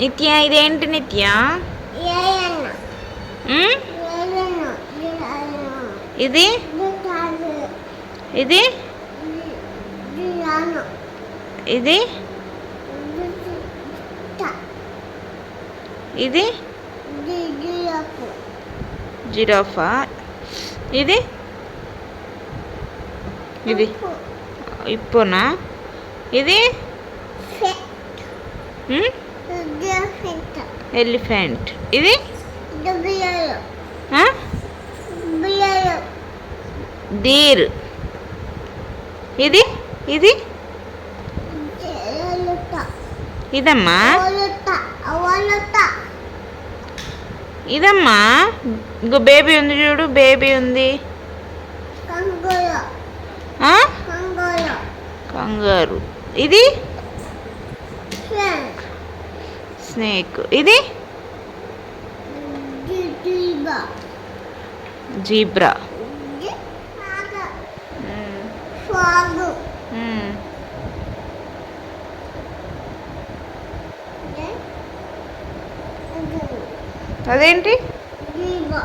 నిత్య ఇదేంటి నిత్య? ఇది ఇది ఇది ఇది జిరాఫా. ఇది ఇది ఇప్పునా? ఇది ఎలిఫెంట్. ఇది డీర్. ఇది ఇది ఇదమ్మా ఇదమ్మా. ఇంకో బేబీ ఉంది చూడు, బేబీ ఉంది. కంగారు. ఇది స్నేక్. ఇది జీబ్రా. అదేంటి? జీబా.